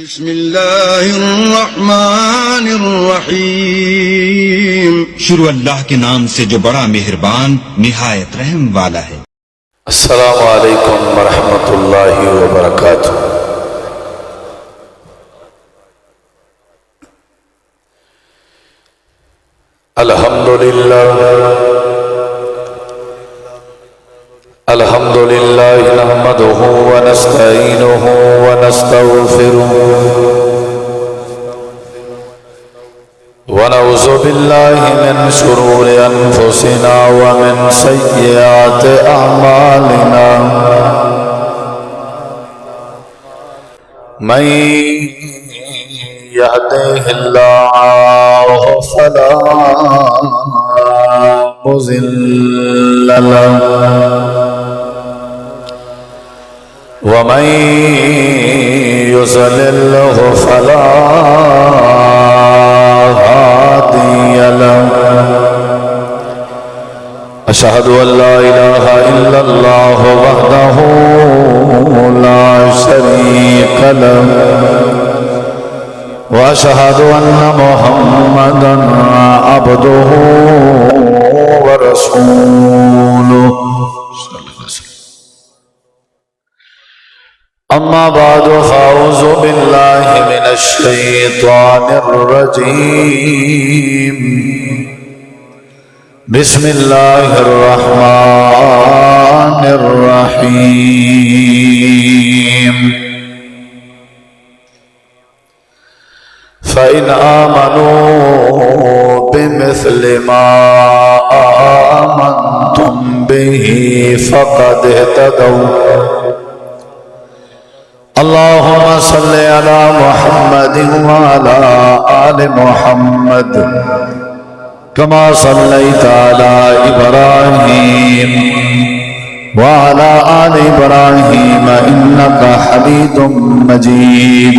بسم اللہ الرحمن الرحیم۔ شروع اللہ کے نام سے جو بڑا مہربان نہایت رحم والا ہے۔ السلام علیکم ورحمۃ اللہ وبرکاتہ۔ الحمد للہ نحمده ونستعینه ونستغفره ونعوذ باللہ من شرور انفسنا ومن سیئات اعمالنا، من يهده الله فلا مضل له ومن يضلل فلا هادي له، أشهد أن لا إله إلا الله وحده لا شريك له، وأشهد أن محمدا عبده ورسوله، أما بعد فأعوذ بالله من الشيطان الرجيم، بسم الله الرحمن الرحيم، فإن آمنوا بمثل ما آمنتم به فقد اهتدوا، اللهم صل على محمد وعلى آل محمد كما صليت على إبراهيم وعلى آل إبراهيم إنك حميد مجيد،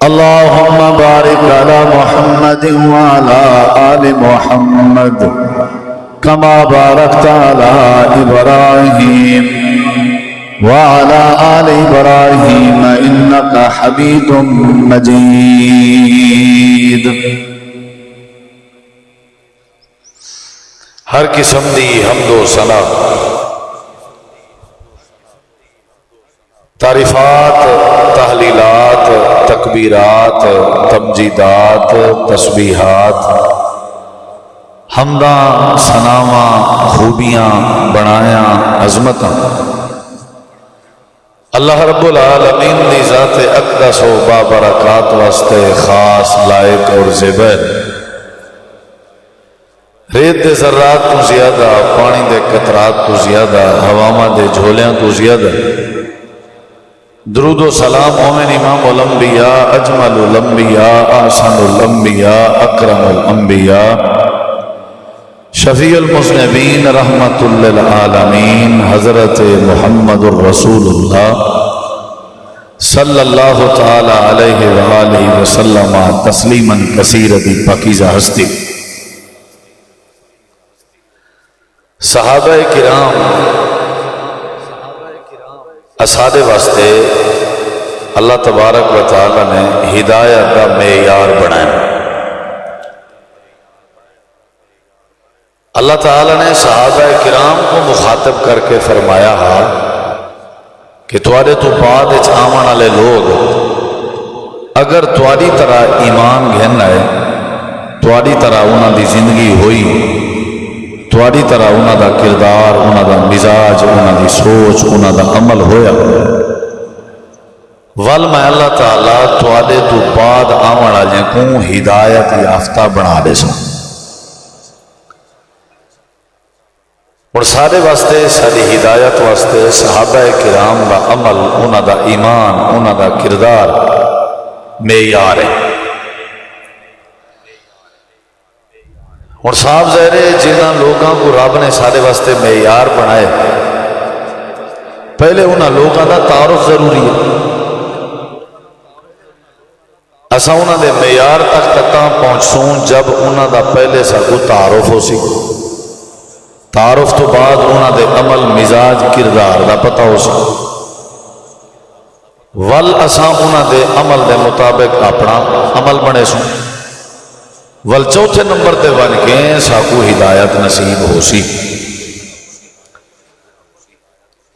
اللهم بارك على محمد وعلى آل محمد كما باركت على إبراهيم وعلى آل إبراهيم إنك حميد مجيد۔ ہر قسم دی حمد و ثنا، تعریفات، تحلیلات، تکبیرات، تمجیدات، تسبیحات، حمداں، ثناواں، خوبیاں، بڑایاں، عظمتاں اللہ رب العالمین دی ذات اقدس و بابرکات واسطے خاص، لائق اور زیبر، ریت دے ذرات تو زیادہ، پانی دے قطرات تو زیادہ، ہواواں دے جھولیاں تو زیادہ درود و سلام مومن امام الانبیاء، اجمل الانبیاء، احسن الانبیاء، اکرم الانبیاء، شفیع المذنبین، رحمت للعالمین، حضرت محمد الرسول اللہ صلی اللہ تعالی علیہ وآلہ وسلم تسلیما کثیرا دی پاکیزہ ہستی۔ صحابہ کرام اسادے واسطے اللہ تبارک و تعالی نے ہدایت کا معیار بنایا۔ اللہ تعالی نے صحابہ کرام کو مخاطب کر کے فرمایا کہ تواڈے تو بعد آون والے لوگ اگر تواڈی طرح ایمان گھن ہے، تواڈی طرح انہاں دی زندگی ہوئی، تواڈی طرح انہاں دا کردار، انہاں دا مزاج، انہاں دی سوچ، انہاں دا عمل ہویا، ول میں اللہ تعالی تواڈے تو بعد آون والے کو ہدایت یافتہ بنا دے سا۔ اور سارے واسطے، ساری ہدایت واسطے صحابہ کرام دا عمل، انہاں دا ایمان، انہاں دا کردار معیار ہے۔ اور صاحب ظاہر ہے جنہاں لوگاں کو رب نے سارے واسطے معیار بنائے، پہلے انہاں لوگاں دا تعارف ضروری ہے۔ اساں انہاں دے معیار تک پہنچوں جب انہاں دا پہلے ساکو تعارف ہو سی، تعارف تو بعد انہاں دے عمل، مزاج، کردار دا پتہ ہو سکتا۔ ول اساں انہاں دے عمل دے مطابق اپنا عمل بنے سوں ول چوتھے نمبر تے بن کے ساکو ہدایت نصیب ہو سی۔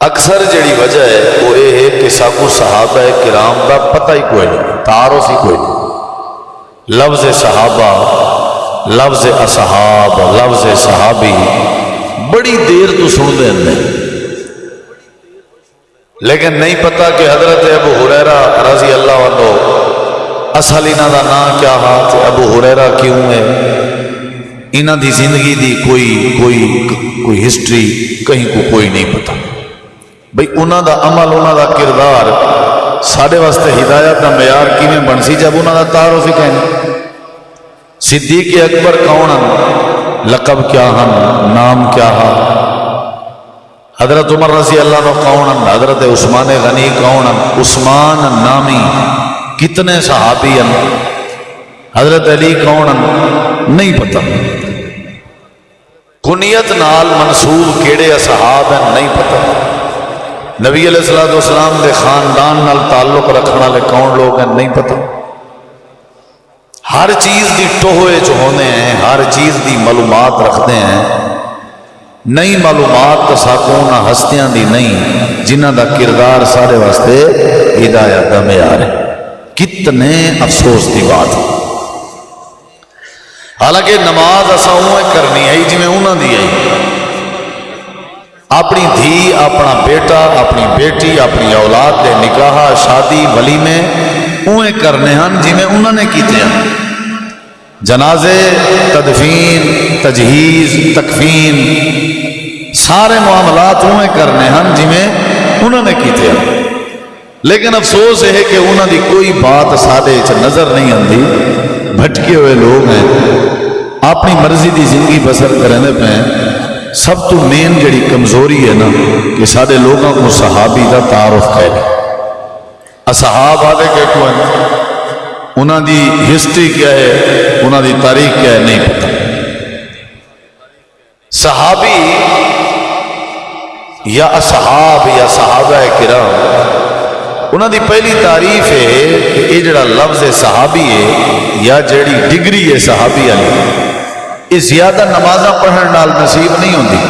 اکثر جڑی وجہ ہے وہ یہ ہے کہ ساکو صحابہ کرام دا پتہ ہی کوئی نہیں، تعارف ہی کوئی نہیں۔ لفظ صحابہ، لفظ اصحاب، لفظ صحابی بڑی دیر تو سن دے ہیں، لیکن نہیں پتہ کہ حضرت ابو ہریرہ رضی اللہ عنہ اصل انہاں دا نام کیا ہاتھ ابو ہریرہ کیوں ہے، انہاں دی زندگی دی کوئی ہسٹری کہیں کو کوئی نہیں پتہ۔ بھئی انہاں دا عمل، انہاں دا کردار ساڑھے واسطے ہدایت دا معیار کیویں بن سی جب انہاں دا تعارف ہی کہیں۔ صدیق اکبر کون ہیں، لقب کیا ہیں، نام کیا ہے؟ حضرت عمر رضی اللہ عنہ کون ہیں، حضرت عثمان غنی کون ہیں، عثمان نامی کتنے صحابی ہیں، حضرت علی کون ہیں، نہیں پتہ۔ کنیت نال منسوب کیڑے اصحاب ہیں نہیں پتہ۔ نبی علیہ السلام دے خاندان نال تعلق رکھنے والے کون لوگ ہیں نہیں پتہ۔ ہر چیز دی ٹوہے جو ہونے ہیں، ہر چیز دی معلومات رکھتے ہیں، نئی معلومات تو ساکون ہستیاں دی نہیں جنہ دا کردار سارے واسطے ہدایت دا معیار ہے۔ کتنے افسوس دی بات ہے۔ حالانکہ نماز اساں اوے کرنی ہے جی میں انہاں دی ہے، اپنی دھی، اپنا بیٹا، اپنی بیٹی، اپنی اولاد دے نکاح، شادی، ولیمے اوے کرنے ہیں جی میں انہوں نے کیتے ہیں۔ جنازے، تدفین، تجہیز، تکفین سارے معاملات اوے کرنے ہیں جی میں انہوں نے کیتے ہیں، لیکن افسوس ہے کہ انہوں دی کوئی بات سادے نظر نہیں آتی۔ بھٹکے ہوئے لوگ ہیں، اپنی مرضی دی زندگی بسر کرنے پہ سب تو مین جڑی کمزوری ہے نا کہ سارے لوگوں کو صحابی دا تعارف کرے۔ اصحاب آدھے کہ کوئی انہاں دی ہسٹری کیا ہے، انہاں دی تاریخ کیا ہے نہیں پتہ۔ صحابی یا اصحاب یا صحابہ کرام انہاں دی پہلی تعریف ہے کہ یہ جڑا لفظ صحابی ہے یا جڑی ڈگری ہے صحابی علی، یہ زیادہ نمازاں پڑھن نال نصیب نہیں ہوندی۔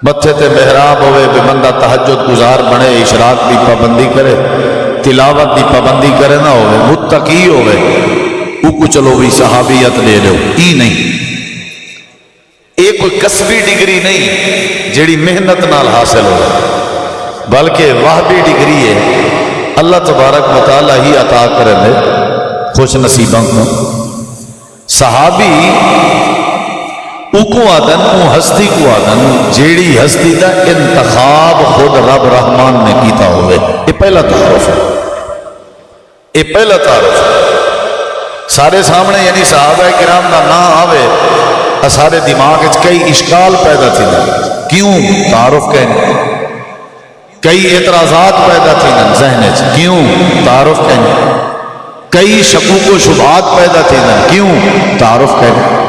متھے تے محراب ہوئے بے بندہ تہجد گزار بنے، اشراق دی پابندی کرے، تلاوت دی پابندی کرے نہ ہوئے، متقی ہوئے، کو چلو بھی صحابیت لے لو، ای نہیں۔ یہ کوئی کسبی ڈگری نہیں جیڑی محنت نال حاصل ہو، بلکہ وہبی ڈگری ہے اللہ تبارک و تعالی ہی عطا کرے لے خوش نصیباں کو۔ صحابی کو آدن، او ہستی کو آدن جیڑی ہستی دا انتخاب خود رب رحمان نے کیتا ہوئے۔ یہ پہلا تعارف ہے، یہ پہلا تعارف ہے۔ سارے سامنے یعنی صحابہ کرام دا نہ آوے، سارے دماغ کئی اشکال پیدا تھی نا، کیوں تعارف کہنے، کئی اعتراضات پیدا تھی نا ذہن چ، کیوں تعارف کہنے، کئی شکوک و شبہات پیدا تھی نا، کیوں تعارف کہنے۔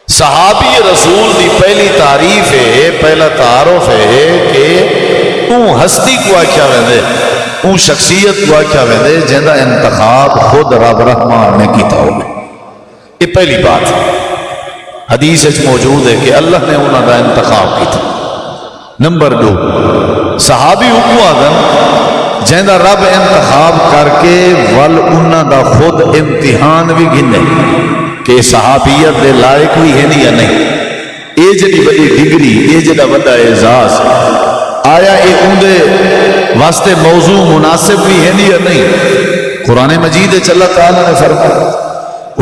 صحابی رسول دی پہلی تعریف ہے، پہلا تعارف ہے کہ تو ہستی کو آکھیا ویندے، تو شخصیت کو آکھیا ویندے جن دا انتخاب خود رب رحمان نے کیتا ہوگا۔ یہ پہلی بات ہے، حدیث اچ موجود ہے کہ اللہ نے انہوں دا انتخاب کیتا۔ نمبر 2، صحابی کو آدن جن دا رب انتخاب کر کے ول انہوں دا خود امتحان بھی گھنے کہ صحابیت دے لائق بھی ہے نہیں یا نہیں۔ یہ جڑی بڑی ڈگری، یہ جڑا بڑا اعزاز، آیا یہ اندے واسطے موضوع مناسب بھی ہے نہیں یا نہیں؟ قرآن مجید اللہ تعالیٰ نے فرمایا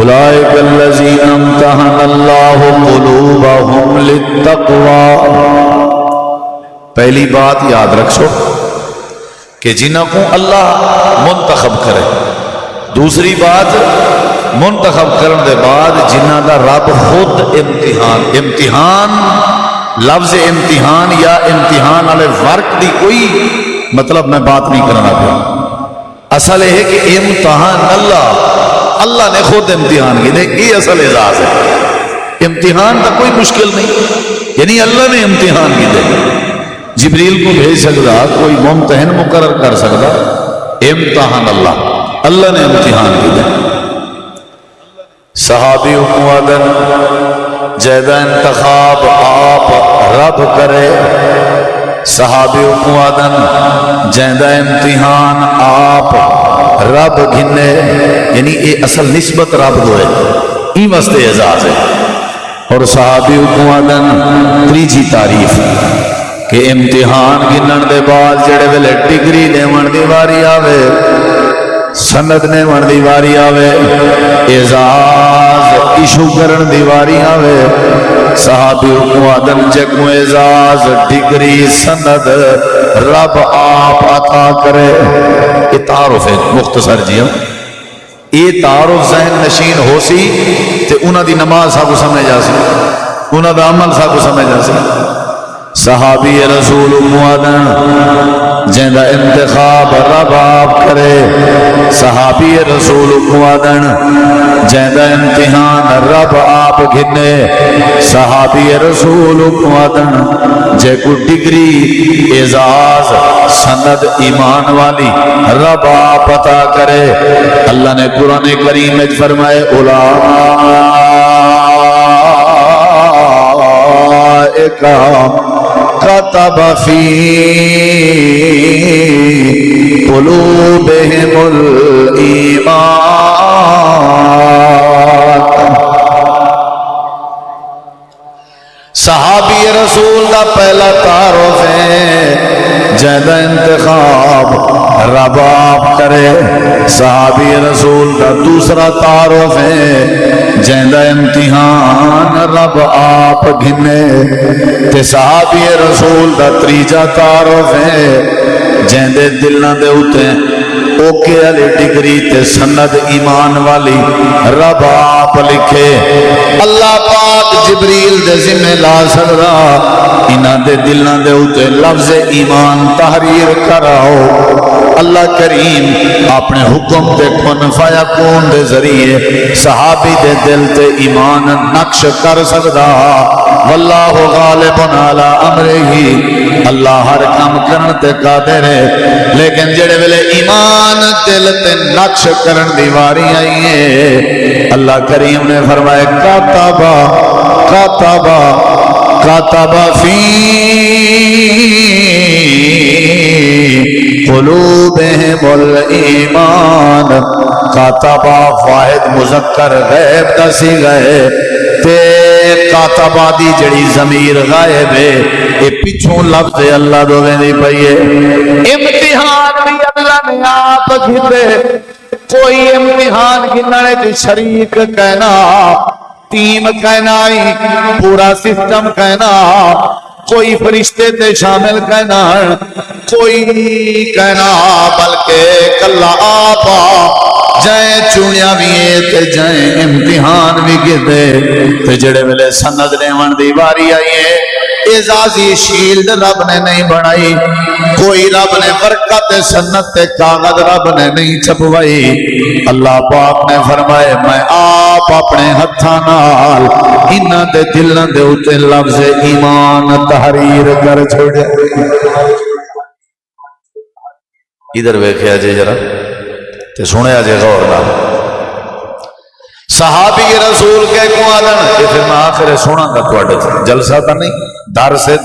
اولئک الذین امتحن اللہ قلوبہم للتقوی۔ پہلی بات یاد رکھو کہ جنہوں کو اللہ منتخب کرے، دوسری بات منتخب کرنے دے بعد جنہ دا رب خود امتحان، امتحان لفظ امتحان یا امتحان والے ورک دی کوئی مطلب میں بات نہیں کرنا پیا، اصل ہے کہ امتحان اللہ نے خود امتحان کی دے، یہ اصل اعزاز ہے۔ امتحان تو کوئی مشکل نہیں، یعنی اللہ نے امتحان کی دے۔ جبریل کو بھیج سکتا، کوئی ممتحن مقرر کر سکتا؟ امتحان اللہ نے امتحان کیا۔ صحابی حکومتن جیدہ انتخاب آپ رب کرے، صحابی حکومتن جیدہ امتحان آپ رب گھنے، یعنی یہ اصل نسبت رب دو ہے، ای واسطے اعزاز ہے۔ اور صحابی حکومتن تریجی تعریف کہ امتحان گنن دے بعد جڑے ویلے ڈگری دیون دی واری آوے، سند دیون دی واری آوے، اعزاز ایشو کرن دی واری آوے، صحابی حکومتن جگو اعزاز ڈگری سند رب آپ عطا کرے۔ یہ تعارف ہے مختصر جی، یہ تعارف ذہن نشین ہو سی تے انہاں دی نماز ساکو سمجھ جا سی، انہاں دا عمل ساکو سمجھ جا سی۔ صحابی رسول معدن جیندہ انتخاب رب آپ کرے، صحابی رسول معدن جیندہ امتحان رب آپ گھنے، صحابی رسول معدن جے کو ڈگری اعزاز سند ایمان والی رب آپ عطا کرے۔ اللہ نے قرآن کریم میں فرمائے كتب في قلوبهم الإيمان۔ صحابی رسول دا پہلا تعارف ہے جیدہ انتخاب رب آپ کرے، صحابی رسول دا دوسرا تعارف ہے جیندہ امتحان رب آپ گھنے، تے صحابی رسول دا تریجا تعارف ہے جیندے دلوں دے اتے اوکے علی ڈگری تے سند ایمان والی رب آپ لکھے۔ اللہ پاک جبریل دے ذمہ لا سکدا، انہاں دے دلوں دے اتے لفظ ایمان تحریر کراؤ۔ اللہ کریم اپنے حکم تے کن فیکون دے ذریعے صحابی دے دل تے ایمان نقش کر سکدا۔ واللہ غالب علی امرہ، اللہ ہر کام کرن تے قادر ہے، لیکن جڑے ویلے ایمان دل تے نقش کرن دی واری آئی ہے، اللہ کریم نے فرمایا کاتبا کاتبا کاتبا فی قلوبہم الایمان۔ کاتبا واحد مذکر غیب دسی گئے تے کاتبا دی جڑی ضمیر غائب ہے، یہ پیچھوں لفظ اللہ دوویں دی پئی ہے۔ امتحان بھی اللہ نے آپ گھتے، کوئی امتحان گننے تے شریک کہنا، ٹیم کہنا، پورا سسٹم کہنا، کوئی فرشتے تے شامل کہنا، کوئی کہنا، بلکہ کلا آپا جائیں چونیا بھی تے جائیں امتحان بھی گدے تے جڑے ویلے سند لیون دی واری آئی ہے، اعزازی شیلڈ رب نے نہیں بنائی، کوئی رب نے برکت سنت تے کاغذ رب نے نہیں چھپوائی۔ اللہ پاک نے فرمائے میں آپ اپنے ہتھاں نال انہاں دے دلاں دے اوتے لفظ ایمان تحریر کر چھوڑے۔ ادھر ویکھیا جی ذرا تے سنیا جے غور نال، صحابی رسول کے کو آدن یہ پھر میں آخر سنن دا تواڈے جلسہ تا نہیں، در سے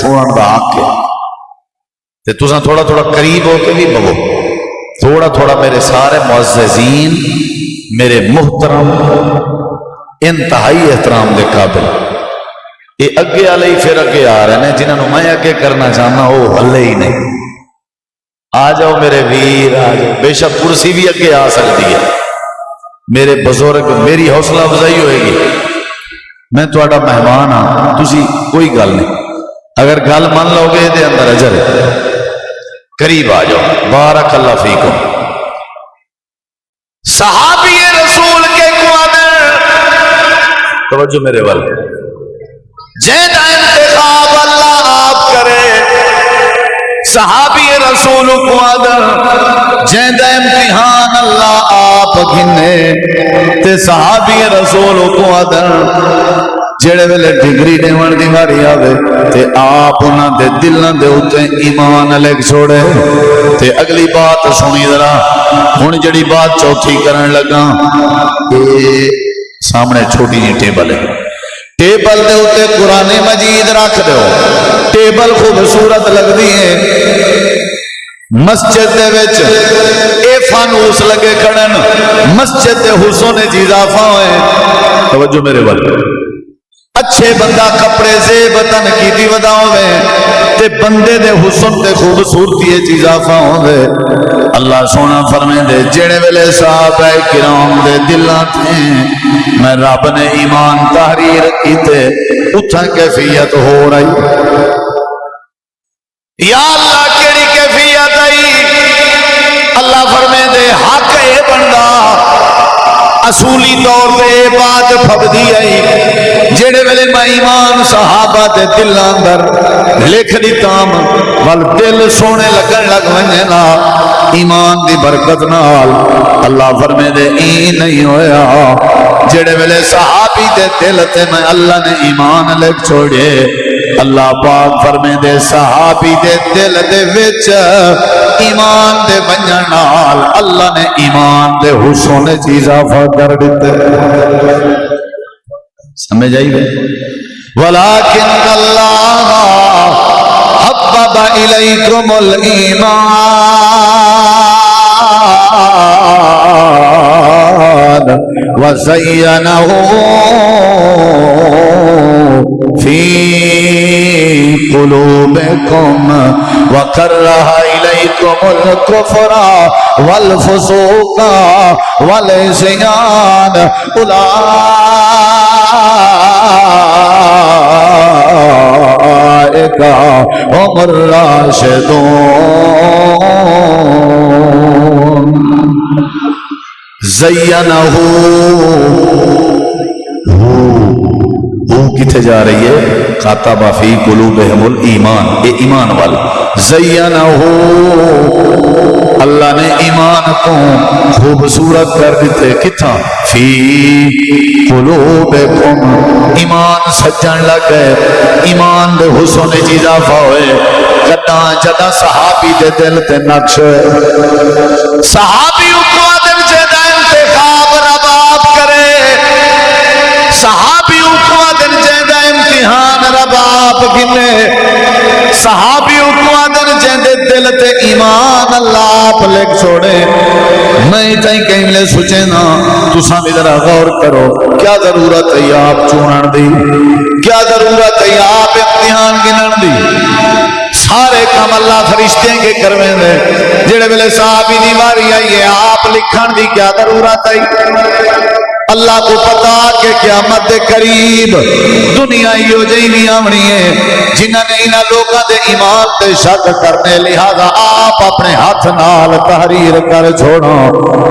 سنن دا حق ہے، تے تساں تھوڑا تھوڑا قریب ہو کے بھی بہو، تھوڑا تھوڑا میرے سارے معززین، میرے محترم انتہائی احترام دے قابل، یہ اگے والے پھر اگے آ رہے ہیں جنہوں میں اگے کرنا چاہنا وہ ہلے ہی نہیں۔ آ جاؤ میرے ویر، آ جاؤ، بے شک کرسی بھی اگے آ سکتی ہے، میرے بزرگ، میری حوصلہ افزائی ہوئے گی، میں تھوڑا مہمان ہاں، تسی کوئی گل نہیں، اگر گل من لو گے دے اندر اجر ہے، قریب آ جاؤ، بارک اللہ فیکم۔ صحابی رسول کے قوادر، توجہ میرے والے، جیدہ انتخاب اللہ آپ کرے، صحابی رسول قوادر جیندہ امتحان اللہ آپ گھنے، تے صحابی رسول قوادر جڑے ویلے ڈگری دیون دی واری آوے تے آپ انہاں دے دلاں دے اوتے ایمان لکھ چھوڑے تے اگلی بات سنی ذرا ہن جڑی بات چوتھی کرن لگا اے سامنے چھوٹی جی ٹیبل ہے ٹیبل دے اوتے قرآن مجید رکھ دیو ٹیبل خوبصورت لگدی ہے مسجد دے وچ اے فانوس لگے کھڑن مسجد دے حسن چ اضافہ ہوئے توجہ میرے بل اچھے بندہ کپڑے زیب تنقیدی ودا ہوئے تے بندے دے حسن تے خوبصورتی چ اضافہ ہوئے اللہ سونا فرمائے دے جڑے ویلے صحابہ کرام دے دلاں تے میں رب نے ایمان تحریر کیتے اتھا کیفیت ہو رہی یا اللہ کیڑی کیفیت آئی اللہ فرمائے دے حق اے بندہ اصولی طور پہ یہ بات پھبدی آئی جڑے ویلے میں ایمان صحابہ دے دل اندر لکھ دیتام ول دل سونے لگن لگ ونجنا ایمان دی برکت نال اللہ فرمائے دے این نہیں ہویا جڑے ویلے صحابی دے دل تے میں اللہ نے ایمان لکھ چھوڑے اللہ پاک فرمائے دے صحابی دے دل دے وچ ایمان دے ونجن نال اللہ نے ایمان دے حسن چ اضافہ کر دیتے سمجھ آئی گئے ولیکن اللہ حبب الیکم الایمان وزینہ فی قلوبکم وکرہ الیکم الکفر والفسوق والعصیان اولئک هم الراشدون زینہ کتھے جا رہی ہے خاطب فی قلوبہم الایمان اے ایمان والا زینہ اللہ نے ایمان کو خوبصورت کر دیتے کتھا فی قلوبکم ایمان سجن لگ گئے ایمان دے حسن چ اضافہ ہوئے جداں جداں صحابی دے دل تے نقش ہوئے صحابی کو دل چ انتخاب رب آپ کرے صحابیوں کو دن جیندہ امتحان رب آپ گنے صحابیوں کو دن جیندے دل تے ایمان اللہ آپ لکھ چھوڑے میں تائیں کہیں لے سوچے نا تو سامنے ذرا غور کرو کیا ضرورت ہے آپ چونن دی کیا ضرورت ہے آپ امتحان گنن دی سارے کام اللہ فرشتے کے کرویں دے جڑے ویلے صحابی دی واری آئی ہے آپ لکھن دی کیا ضرورت ہے اللہ کو پتا کہ قیامت دے قریب دنیا ہیو جہی بھی آمنی ہے جنہاں نے انہاں لوگاں دے ایمان تے شک کرنے لہذا آپ اپنے ہاتھ نال تحریر کر چھوڑو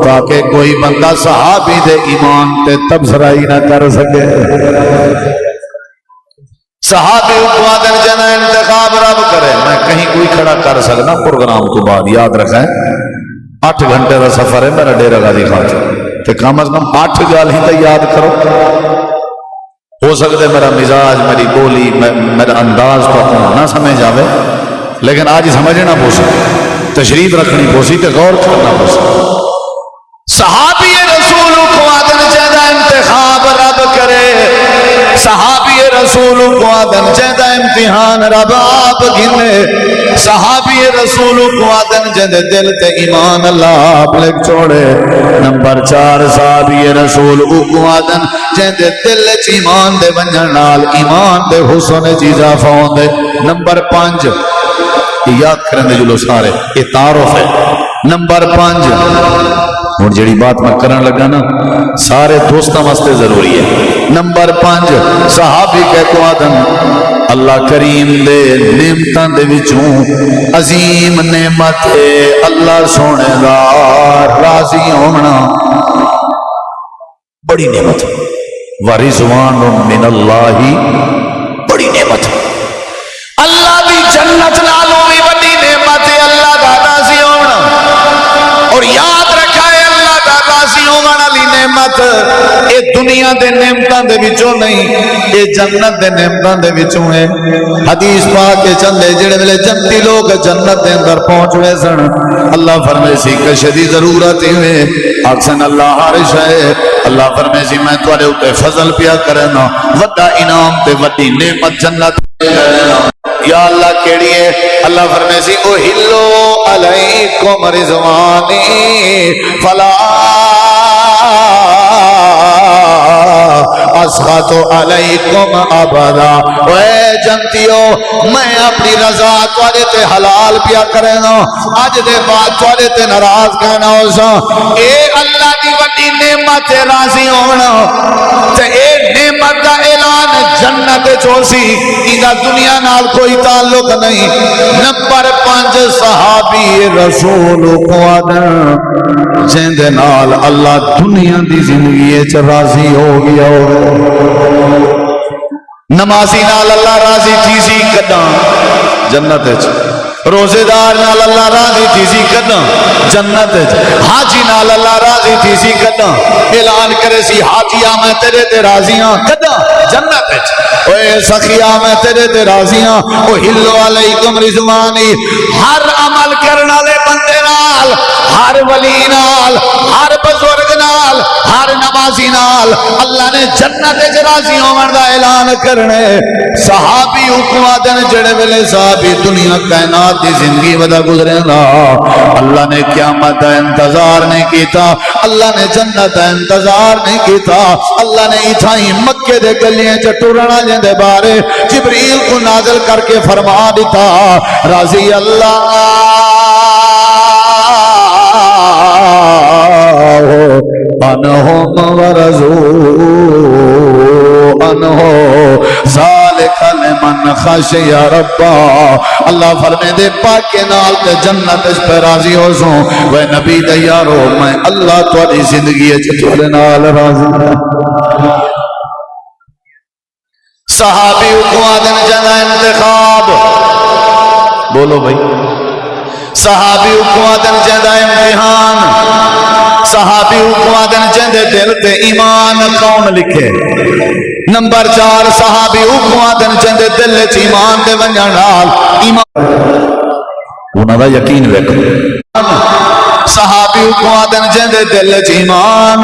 تاکہ کوئی بندہ صحابی دے ایمان تے تبصرہ ہی نہ کر سکے صحابی اکوادن جنہ انتخاب رب کرے میں کہیں کوئی کھڑا کر سکنا پروگرام تو بعد یاد رکھیں 8 گھنٹے کا سفر ہے میرا ڈیرہ غازی خان تے کم از کم 8 گال ہی تو یاد کرو ہو سکتے میرا مزاج میری بولی میرا انداز تو نہ سمجھ آوے لیکن آج سمجھنا پوسی تشریف رکھنی پوسی تے غور کرنا پوسی صحابی رسول کو آدن جیدہ انتخاب رب کرے صحابی رسول کو آدن جیدہ امتحان رب آپ گھنے صحابی رسول کو آدن جیدہ دل تے ایمان اللہ آپ لکھ چھوڑے نمبر 4 صحابی رسول کو آدن جیدہ دل چ ایمان دے ونجن نال ایمان دے حسن چ اضافہ ہوندے نمبر 5 یاد کرنے جلو سارے یہ تعارف ہے نمبر 5 اور جڑی بات میں کرن لگا نا سارے دوستاں واسطے ضروری ہے نمبر 5 صحابی کے کو آدم اللہ کریم دے نعمتاں دے وچوں عظیم نعمت ہے اللہ سونے دا راضی ہونا بڑی نعمت ورضوان من اللہ بڑی نعمت اللہ دی جنت نالوں بھی بڑی نعمت ہے اللہ دا راضی ہونا اور یاد رکھا ہے اللہ دا راضی ہونا لی نعمت اے دنیا دے نعمتاں دے وچوں نہیں، اے جنت دے نعمتاں دے وچوں ہے۔ حدیث پاک کے چندے جڑے ویلے جنتی لوگ جنت دے اندر پہنچوے سن، اللہ فرمائے سی کشے دی ضرورت ہوئے، آکسن اللہ ہر شے، اللہ فرمائے سی میں تواڈے اوتے فضل پیا کرنا، وڈا انعام تے وڈی نعمت جنت یا اللہ کیڑی ہے؟ اللہ فرمائے سی اوہلو علیکم رضوانی فلا اسخط علیکم ابدا۔ اے جنتیو میں اپنی رضا تواڈے تے حلال پیا کرنا، اج دے بعد تواڈے تے ناراض کہنا ہو سا۔ اے اللہ دی وڈی نعمت تے راضی ہونا تے اے نعمت دا اعلان جنت چو سی، ایندا دنیا نال کوئی تعلق نہیں۔ نمبر 5 صحابی رسول کو جن دے نال اللہ دنیا دی زندگی چ راضی ہو گیا ہو۔ نمازی نال اللہ راضی تھی سی کداں جنت چ، روزے دار نال اللہ راضی تھی سی کداں جنت چ، حاجی نال اللہ راضی تھی سی کداں اعلان کرے سی حاجیاں میں تیرے تے راضی ہاں کداں جنت چ، اوے سخیا میں تیرے تے راضی ہاں۔ او ہلو علیکم رضوانی، ہر عمل کرن والے بندے نال، ہر ولی نال، ہر بزرگ نال، ہر نمازی نال اللہ نے جنت وچ راضی ہون دا اعلان کرنے۔ صحابی حکم دن جڑے ویلے صحابی دنیا کائنات دی زندگی ودا گزرے نا، اللہ نے قیامت دا انتظار نہیں کیتا، اللہ نے جنت دا انتظار نہیں کیتا، اللہ نے اتھائی مکے دے گلیاں چ ٹرنا دے بارے جبریل کو نازل کر کے فرما دیتا راضی اللہ انہم ورضوا عنہ ذالک لمن خشی ربا۔ اللہ فرمے دے پاکے نال تے جنت اس پہ راضی ہو سو۔ وہ نبی دے یارو میں اللہ تواڈی زندگی وچ تواڈے نال راضی ہوں۔ صحابی کو آدن جنا انتخاب، بولو بھائی، صحابی کو آدن جنا امتحان، صحابی کو آدن جندے دل تے ایمان کون لکھے؟ نمبر 4 صحابی کو آدن جندے دل تے ایمان دے ونجن نال ایمان انہاں دا یقین ویکھو۔ صحابی کو آدن جندے دل چ ایمان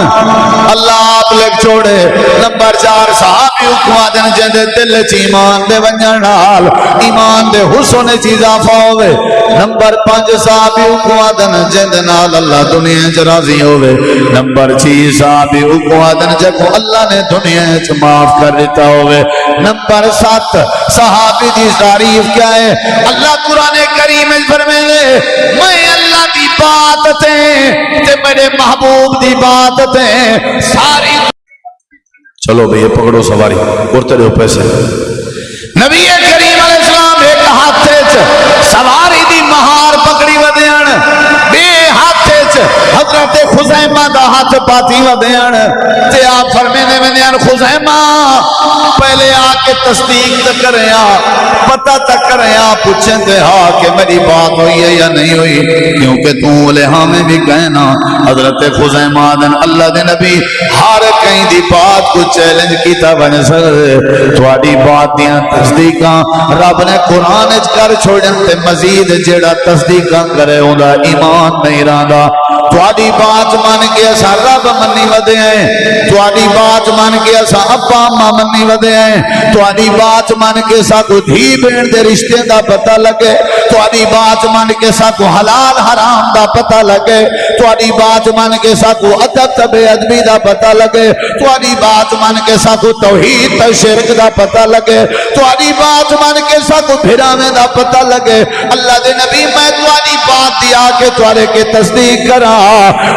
اللہ آپ لکھ چھوڑے۔ نمبر 4 صحابی کو آدن جندے دل چ ایمان دے ونجن نال ایمان دے حسن چ اضافہ ہوے۔ نمبر 5 صحابی کو آدن جند نال اللہ دنیا چ راضی ہوے۔ نمبر 6 صحابی کو آدن جکو اللہ نے دنیا چ معاف کر دیتا ہوے۔ نمبر 7 صحابی دی تعریف کیا ہے؟ اللہ قرآن کریم میں فرمائے میں اللہ دی بات تے میرے محبوب دی بات تے ساری۔ چلو بھئی پکڑو سواری کرتے رہو پیسے۔ نبی کریم علیہ السلام ایک ہاتھ سواری دی مہار پکڑی ودیان، بے ہاتھ حضرت خزیمہ دا ہاتھ پاتی ودیان تے آپ فرمینے میں خزیمہ پہلے آ کے تصدیق تک کریں، پتہ تک کریں، پوچھیں تے ہاں کہ میری بات ہوئی ہے یا نہیں ہوئی، کیونکہ تو لہاں میں بھی کہنا۔ حضرت خزیمہ دن اللہ دے نبی ہر کہیں دی بات کو چیلنج کیتا بن سکتے، تواڈی بات دیاں تصدیقاں رب نے قرآن اچ کر چھوڑن تے مزید جیڑا تصدیقاں کرے اوندا ایمان نہیں رہندا۔ تواڈی بات مان کے اسا رب منی ودے ہیں، تواڈی بات مان کے اسا ابا اماں منی ودے ہیں، تواڈی بات مان کے سا کو دھی بہن دے رشتے دا پتہ لگے، تواڈی بات مان کے سا کو حلال حرام دا پتہ لگے، تواڈی بات مان کے سا کو ادب تے بے ادبی دا پتہ لگے، تواڈی بات مان کے سا کو توحید تے شرک دا پتہ لگے، تواڈی بات مان کے سا کو پھراویں دا پتہ لگے۔ اللہ دے نبی میں تواڈی بات دی آ کے تواڈے کے تصدیق کراں،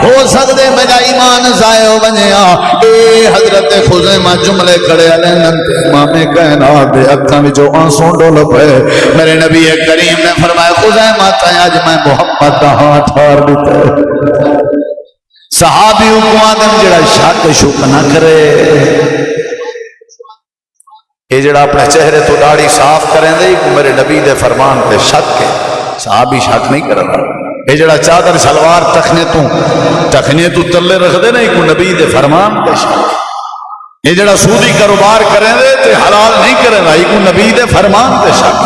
ہو سکدے میرا ایمان ضائع ہو ونجیا۔ اے حضرت خزیمہ جملے کھڑے علیہ امام کائنات دے اکھاں وچوں آنسو ڈول پئے۔ میرے نبی کریم نے فرمایا خزیمہ تے اج میں محمد دا ہاتھ ٹھار دتا۔ صحابی کو آدم جڑا شک شک نہ کرے، یہ جڑا اپنے چہرے تو داڑھی صاف کریں دے میرے نبی دے فرمان تے شک ہے، صحابی شک نہیں کرنا۔ یہ جڑا چادر شلوار ٹخنے تو تلے رکھ دے نہیں کو نبی دے فرمان دے شک، یہ جڑا سودی کاروبار کریں دے تے حلال نہیں کریں دا کو نبی دے فرمان دے شک،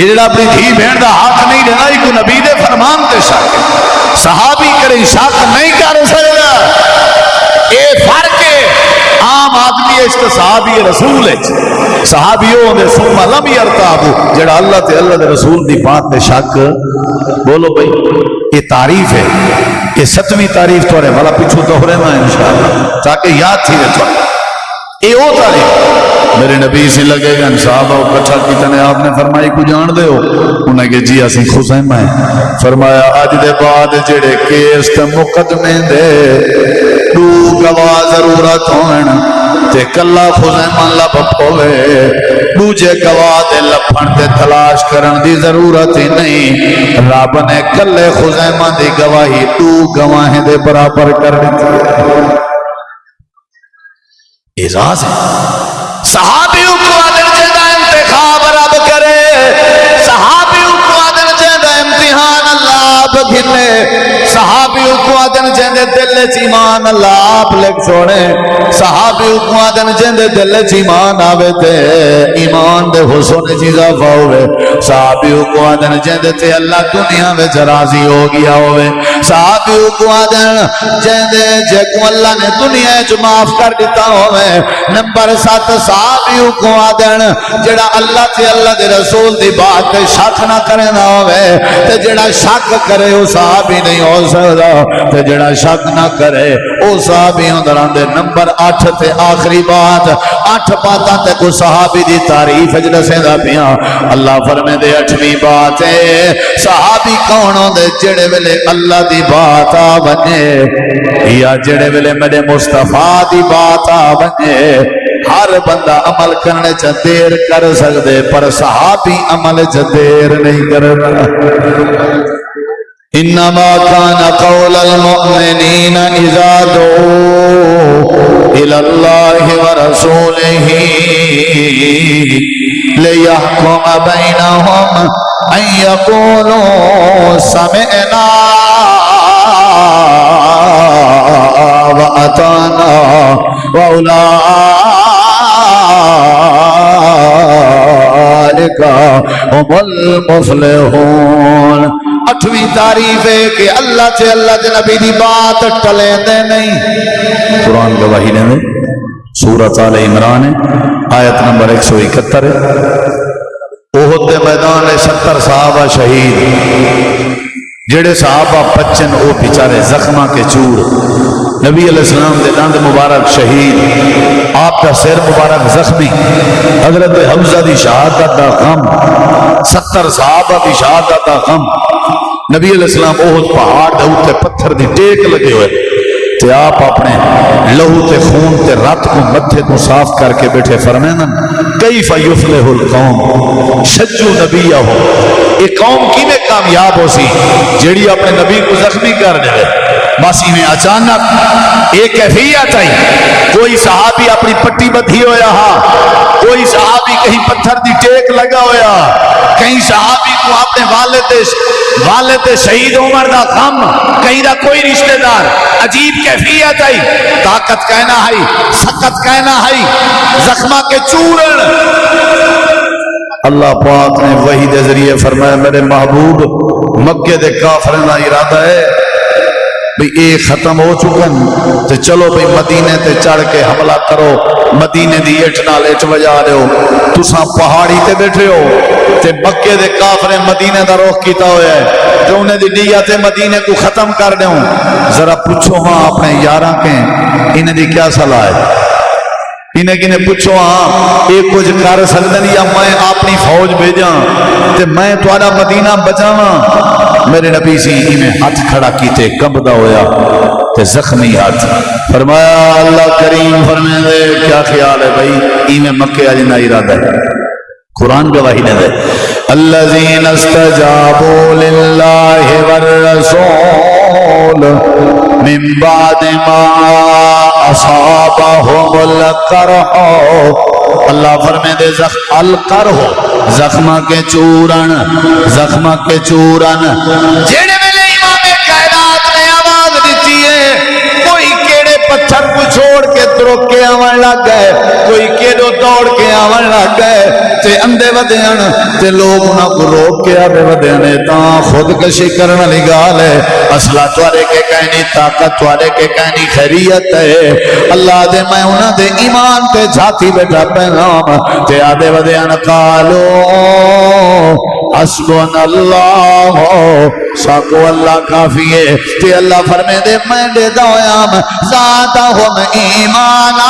یہ جڑا اپنی دھی بہن دا ہاتھ نہیں دینا کو نبی دے فرمان دے شک، صحابی کریں شک نہیں کر سکتا، یہ فرق ہے عام آدمی اس کا صحابی رسول ہے، صحابیوں دے ثم لم یرتابو جڑا اللہ تے اللہ دے رسول دی بات تے شک، بولو بھائی یہ تعریف ہے، یہ 7ویں تعریف تو رہے والا پیچھو دوہرے میں انشاءاللہ تاکہ یاد تھی رہے تو یہ وہ تعریف میرے نبی سے لگے گا صحابہ کو کٹھا کی تنے آپ نے فرمائی کو جان دے ہو انہیں کہ جی اسی خزیمہ ہے، فرمایا آج دے بعد جڑے کیس تے مقدمے دے دو گواہ ضرورت ہوئن تے کلا خزیمہ لب پھوے دوجے گواہ دے لپھن تے تلاش کرن دی ضرورت ہی نہیں، رب نے کلے خزیمہ دی گواہی دو گواہیں دے برابر کر دیتی، اعزاز ہے۔ صحابیوں کو عدل جیدہ انتخاب رب کرے، صحابیوں کو عدل جیدہ امتحان اللہ آپ گھنے، صحابیوں کو عدل جیدہ دل چیمان اللہ آپ لکھ چھوڑے، صحابیوں کو عدل جیدہ دل چیمان آوے تے ایمان دے حسن چیزہ فاوے، صحابیوں کو عدل جیدہ تے اللہ دنیا میں جرازی ہو گیا ہوئے، صحابیوں کو عدل جیدہ جے کو اللہ نے دنیا جو معاف کر دیتا ہوئے، نمبر 7 صحابیوں کو عدل جڑا اللہ تے اللہ دے رسول دی بات تے شک نہ کرے نہ ہوئے، تے جڑا شک کرے وہ صحابی نہیں ہو سکتا، تے جڑا شک نہ کرے وہ صحابی ہوندران دے۔ نمبر 8 تے آخری بات 8 باتاں تے کو صحابی دی تعریف اجلسیں دا پیاں اللہ فرمے دے 8ویں بات ہے صحابی کون ہوندے جڑے ویلے اللہ دی بات آ بنے یا جڑے ویلے میرے مصطفیٰ دی بات آ بنے، ہر بندہ عمل کرنے چا دیر کر سکتے پر صحابی عمل چا دیر نہیں کرنا۔ انما كان قول المؤمنين اذا دعوا الى الله ورسوله ليحكم بينهم ان يقولوا سمعنا واطعنا واولئك هم المفلحون۔ 8ویں تعریف ہے کہ اللہ سے اللہ کے نبی دی بات ٹلے دے نہیں، قرآن گواہی دے سورۃ آل عمران آیت نمبر 171 ہے، احد دے میدان 70 صحابہ شہید، جڑے صحابہ بچن او بیچارے زخمہ کے چور، نبی علیہ السلام دے دند مبارک شہید، آپ کا سر مبارک زخمی، حضرت حمزہ دی شہادت دا غم، 70 صحابہ دی شہادت دا غم، نبی علیہ السلام احد پہاڑ دے اوتے پتھر دی ٹیک لگے ہوئے تے آپ اپنے لہو تے خون تے رات کو متھے کو صاف کر کے بیٹھے فرمائنن کیف یفلح القوم شجو نبیہ ہو، ایک قوم کی میں کامیاب ہو سی جیڑی اپنے نبی کو زخمی کر دے، باسی میں اچانک ایک کیفیت آئی، کوئی صحابی اپنی پٹی بدھی ہویا ہا، کوئی صحابی کہیں پتھر دی ٹیک لگا ہویا، کہیں صحابی کو اپنے والد شہید عمر دا غم، کہیں دا کوئی رشتہ دار، عجیب کیفیت آئی، طاقت کہنا ہے، سقت کہنا ہے، زخمہ کے چورن۔ اللہ پاک نے وحی دے ذریعے فرمایا میرے محبوب مکے دے کافرن دا ارادہ ہے بھی اے ختم ہو چکن تے چلو بھی مدینے تے چڑھ کے حملہ کرو، مدینے دی اٹھ نال اٹھ وجا رہے ہو، تساں پہاڑی تے بیٹھے ہو تے مکے دے کافر مدینے دا رخ کیتا ہویا ہے تے انہیں دی نیت مدینے کو ختم کر دوں، ذرا پوچھو ہاں اپنے یاراں کے انہیں دی کیا صلاح ہے، انہیں کنے پوچھو ہاں ایک کچھ کر سکدن یا میں اپنی فوج بھیجاں تے میں تھوڑا مدینہ بچاواں، میرے نبی سی انہیں ہاتھ کھڑا کیتے کمبدا ہویا تے زخمی ہاتھ، فرمایا اللہ کریم فرمائے دے کیا خیال ہے بھائی انہیں مکے آجنا ارادہ ہے، قرآن گواہی نے دے الذین استجابوا للہ والرسول من بعد ما اصابهم القرح، اللہ فرمائے دے القرح زخمہ کے چورن، زخمہ کے چورن، جیڑے ملے امام کے آون لگ گئے کوئی کیڑو دوڑ کے آون لگ گئے تے اندے ودیاں تے لوگ انہاں کو روک کے آدے ودیاں نے تاں خودکشی کرن والی گال ہے اصلہ توارے کے کہنی طاقت توارے کے کہنی خیریت ہے اللہ دے میں انہاں دے ایمان تے جھاتی بیٹھا پیغام تے آدے ودیاں قالو حسبنا اللہ ساکو اللہ کافی ہے تے اللہ فرمے دے میں دے دویام زادہم ایمانا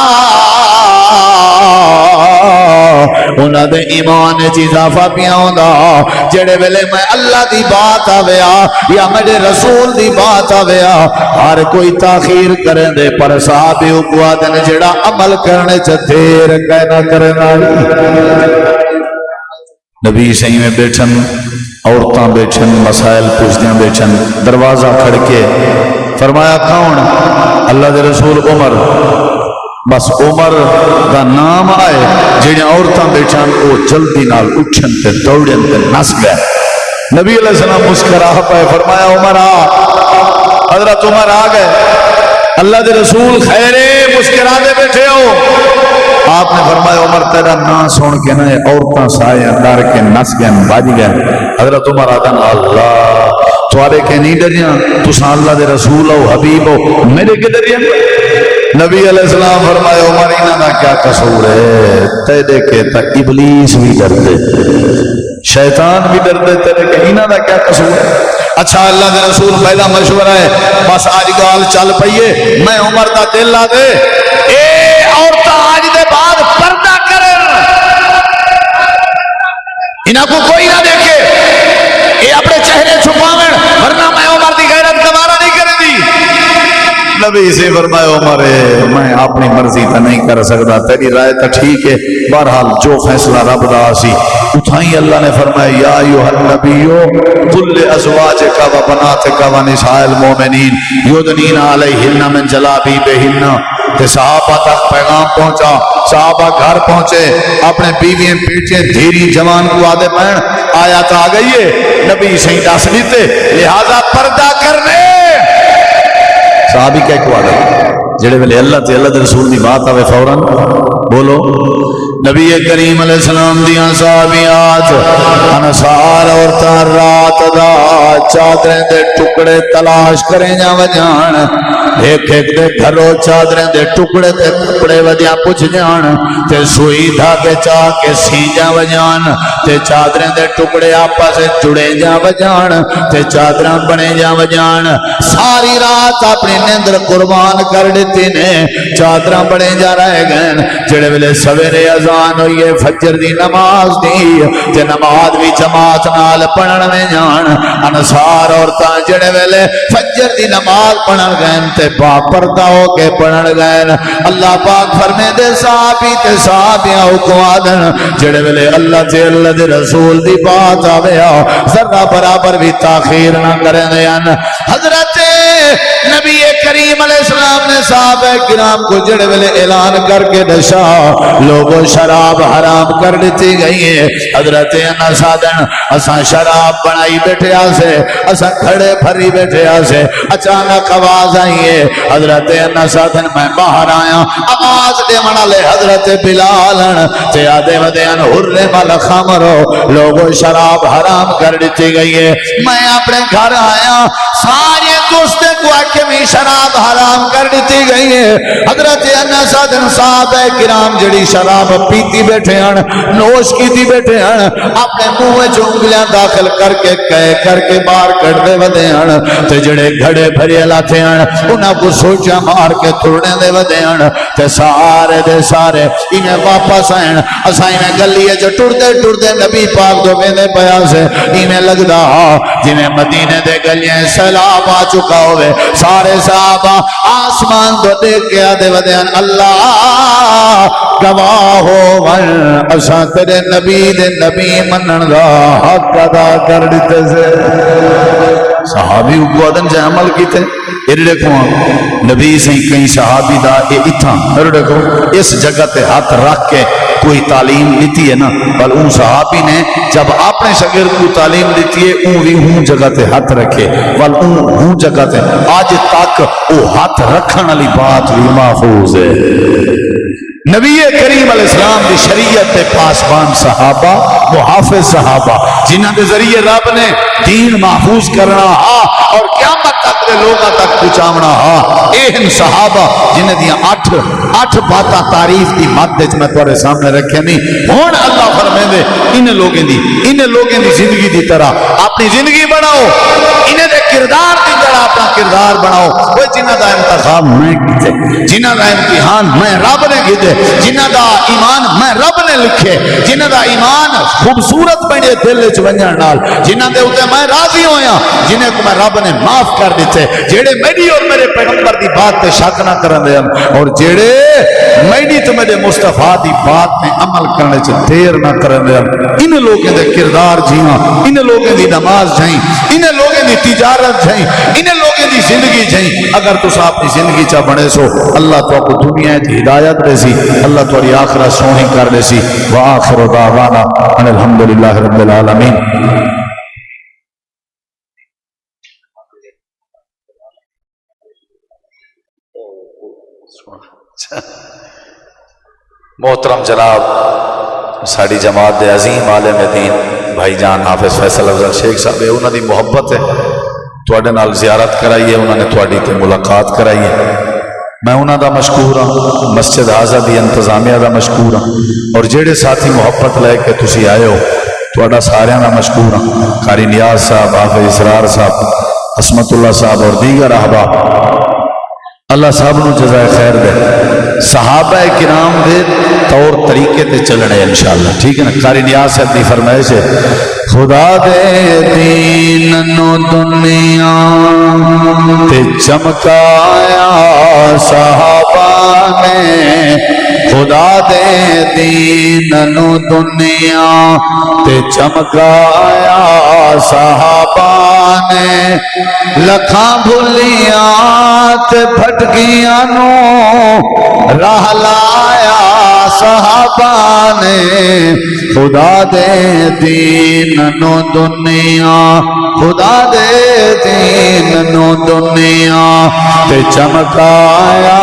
انہاں دے ایمان چ اضافہ پیا ہوندا جڑے ویلے میں اللہ دی بات آویا یا میرے رسول دی بات آویا ہر کوئی تاخیر کریں دے پر صحابی اکوا دن جڑا عمل کرنے چ دیر کہنا کرنا نبی صحیح میں بیٹھن عورتاں بیٹھن مسائل پوچھدیاں بیٹھن دروازہ کھڑکے فرمایا کون اللہ دے رسول عمر بس عمر دا نام آئے جڑے عورتاں بیٹھن وہ جلدی نال اٹھن تے دوڑن تے نس گئے نبی علیہ السلام مسکرا پائے فرمایا عمر آ حضرت عمر آ گئے اللہ دے رسول خیرے مسکرا دے بیٹھے ہو آپ نے فرمایا عمر تیرا نام سن کے نہ عورتاں سائے اندار کے نس گئے بج گئے حضرت عمر آدن اللہ توارے کے نہیں ڈریاں تساں اللہ دے رسول ہو حبیب ہو میرے کے ڈریاں نبی علیہ السلام فرمایا عمر انہاں دا کیا قصور ہے تیرے کے تا ابلیس بھی ڈردے شیطان بھی ڈردے تیرے کے انہاں دا کیا قصور ہے اچھا اللہ دے رسول پہلا مشورہ ہے بس آج گال چل پئیے میں عمر دا دل لا دے اے عورتاں آج دے بعد پردہ کرن انہاں کو کوئی نہ دیکھے اے اپنے چہرے چھپاون ورنہ میں عمر دی غیرت گوارا نہیں کرے دی نبی سے فرمایا عمر میں اپنی مرضی تا نہیں کر سکتا تیری رائے تا ٹھیک ہے بہرحال جو فیصلہ رب دا سی اتھائیں اللہ نے فرمایا یا ایھا النبیو قل لازواجک و بناتک و نساء المؤمنین یدنین علیہن من جلابیبہن تے صحابہ تک پیغام پہنچا صحابہ گھر پہنچے اپنے بیویاں بیٹے دھیری جوان کو آدھے بہن آیات آ گئی ہے نبی صحیح دس دیتے لہذا پردہ کرنے صحابی کہہ کو آدھے جڑے ویلے اللہ تے اللہ دے رسول دی بات آوے فوراً بولو نبی کریم علیہ السلام دیاں صحابیات انصار عورتاں رات دا چادریں دے ٹکڑے تلاش کریں جا وجان ایک ایک دے گھروں چادریں دے ٹکڑے تے کپڑے ودیاں پوچھ جان تے سوئی دھاگے چاہ کے سی جا وجان تے چادریں دے ٹکڑے آپا سے جڑے جا وجان تے چادریں بنے جا وجان ساری رات اپنی نیندر قربان کر دیتی نے چادریں بنے جا رہے گئے جڑے ویلے سویرے اذان ہوئی ہے فجر دی نماز دی تے نماز بھی جماعت نال پڑھن میں جان انصار عورتاں جڑے ویلے فجر دی نماز پڑھن گئے تے با پردہ ہو کے پڑھن گئے اللہ پاک فرمے دے صحابی تے صحابیاں حکم آدن جڑے ویلے اللہ تے اللہ دے رسول دی بات آویا ذرہ برابر بھی تاخیر نہ کریں دیان حضرت نبی کریم علیہ السلام نے صحابہ کرام کو جڑے ویلے اعلان کر کے دشا لوگوں شراب حرام کر دیتی گئی ہے حضرت انس آدن اساں شراب بنائی بیٹھے آسے اساں کھڑے پھری بیٹھے آسے اچانک آواز آئی ہے حضرت انس آدن میں باہر آیا آواز دے منا لے حضرت بلال تے آدے ودیان حرم الخمر لوگوں شراب حرام کر دیتی گئی ہے میں اپنے گھر آیا سارے دوستے کو آکمی شراب حرام کر دیتی گئی ہے حضرت انس آدن صحابہ کرام جڑی شراب پیتی بیٹھے ہیں نوش کیتی بیٹھے ہیں اپنے منہ میں انگلیاں داخل کر کے کہہ کر کے باہر کر دے ودے ہیں تے جڑے گھڑے بھرے لاتے ہیں انہاں کو سوچا مار کے تھوڑنے دے ودے ہیں تے سارے دے سارے انہیں واپس آئیں اساں انہیں گلیے جو ٹردے ٹردے نبی پاک دو میں دے پیا سے انہیں لگدا جنہیں مدینے دے گلیاں سیلاب آ چکا ہوئے سارے صحابہ آسمان دو دیکھ کے آدھے ودے ہیں اللہ گواہ ہو ون اساں تیرے نبی دے نبی منن دا حق ادا کر دیتے سے صحابی اگوادن جائے عمل کیتے یہ دیکھو نبی سے کئی صحابی دا یہ اتھا یہ دیکھو اس جگہ تے ہاتھ رکھ کے کوئی تعلیم لیتی ہے نا بل ان صحابی نے جب اپنے شاگرد کو تعلیم لیتی ہے اون بھی ہوں جگہ تے ہاتھ رکھے بل اون ہوں جگہ تے آج تک وہ ہاتھ رکھن والی بات بھی محفوظ ہے نبی کریم علیہ السلام دی شریعت دے پاسبان صحابہ، محافظ صحابہ، جنہاں دے ذریعے رب نے دین محفوظ کرنا ہا اور قیامت تک دے لوگاں تک پہنچاونا ہا، اہن صحابہ جنہاں دیاں اٹھ باتاں تعریف دی مد وچ میں تواڈے سامنے رکھے نہیں۔ ہن اللہ فرمائے ان لوگوں دی زندگی دی طرح اپنی زندگی بناؤ، انہاں دے کردار دی طرح اپنا کردار بناؤ۔ وہ جنہاں دا انتخاب میں کیتے، جنہاں دا امتحان میں رب نے کیتے، جنہاں دا ایمان میں رب نے لکھے، جنہاں دا ایمان خوبصورت بنے دل وچ ونجن نال، جنہاں دے اوتے میں راضی ہویا، جنہاں کو میں رب نے معاف کر دیتے، جڑے میری اور میرے پیغمبر دی بات تے شک نہ کرن دے اور جڑے میری تے میرے مصطفیٰ دی بات میں عمل کرنے چ دیر نہ کرن دے، ان لوگوں دے کردار جیواں، ان لوگوں دی نماز جائیں، ان لوگوں دی تجارت جائیں، ان لوگوں دی زندگی جائیں۔ اگر تسا اپنی زندگی چا بنے سو اللہ تو کو دنیا دی ہدایت دے سی، اللہ تاری آخرت سونی کر دے سی۔ وآخر دعوانا ان الحمدللہ رب العالمین۔ محترم جناب ساری جماعت دے عظیم عالم دین بھائی جان حافظ فیصل افضل شیخ صاحب، انہوں دی محبت ہے، تواڈے نال زیارت کرائی ہے، انہوں نے تواڈی تے ملاقات کرائی ہے، میں انہوں دا مشکور ہوں، مسجد حاضہ دی انتظامیہ دا مشکور ہوں، اور جڑے ساتھی محبت لے کے تسی آئے ہو تواڈا ساریاں دا مشکور ہوں، قاری نیاز صاحب، حافظ اسرار صاحب، عصمت اللہ صاحب اور دیگر احباب، اللہ صاحب نو جزائے خیر دے، صحابہ کرام دے طور طریقے تے چلنے انشاءاللہ، ٹھیک ہے نا۔ قاری نیاز صاحب دی فرمائش ہے، خدا دے دین نو دنیا تے چمکایا صحابہ نے، خدا دے دین نو دنیا تے چمکایا صحابہ نے، لکھاں بھلیاں تے بھٹکیاں نو راہ لایا صحابہ نے، خدا دے دین نو دنیا، خدا دے دین نو دنیا تے چمکایا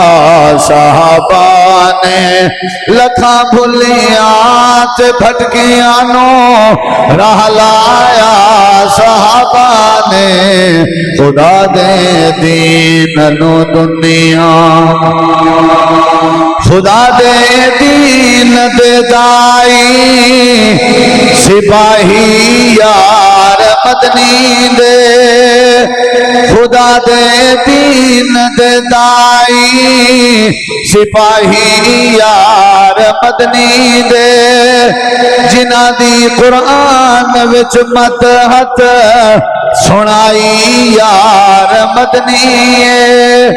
صحابہ نے، لکھاں بھلیاں تے بھٹکیاں نو راہ لایا صحابہ نے، خدا دے دین نو دنیا، خدا دے دین دے دائی سپاہی یار مدنی دے، خدا دے دین دے دائی سپاہی یار مدنی دے، جنہ دی قرآن وچ مدحت سنائی یار مدنی ہے،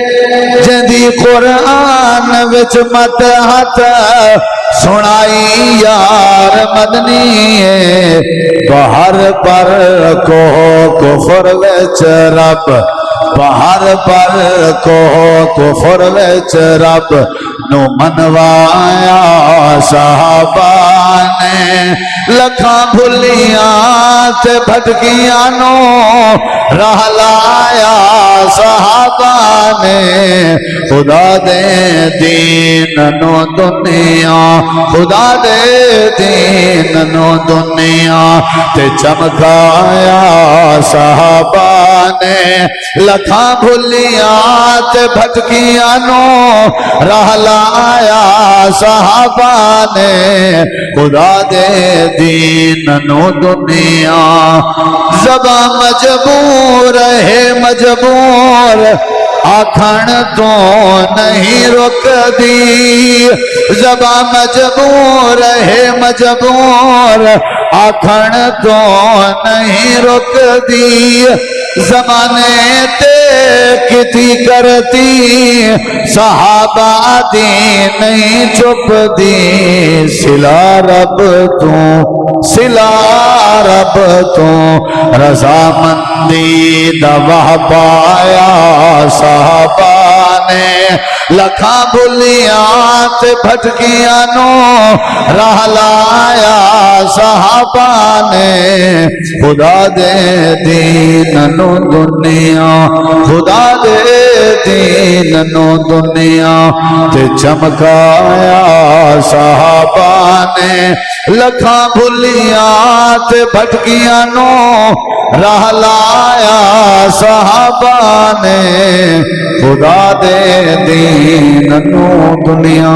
جندی قرآن وچ مدحت سنائی یار مدنی ہے، باہر پر کو کفر وچ رب، باہر پر کو کفر وچ رب نو منوایا صحابہ نے، لکھاں بھلیاں تے بھٹکیاں نو راہ لایا صحابہ نے، خدا دے دین نو دنیا، خدا دے دین نو دنیا تے چمکایا صحابہ نے، لکھاں بھلیاں تے بھٹکیاں نو راہ لایا صحابہ نے، خدا دے دین نو دنیا، زباں مجبور ہے مجبور آکھن تو نہیں رک دی، زباں مجبور ہے مجبور آکھن تو نہیں رک دی، زمانے تے کتی کرتی صحابہ دی نہیں چپ دی، صلہ رب تو صلہ رب تو رضامندی دا وہب پایا صحابہ نے، لکھاں بھلیاں تے بھٹکیاں نو راہ لایا صحابہ نے خدا دے دین نو دنیا خدا دے دین نو دنیا تے چمکایا صحابہ نے لکھاں بھلیاں تے بھٹکیاں نو راہ لایا صحابہ نے خدا دے دین نو دنیا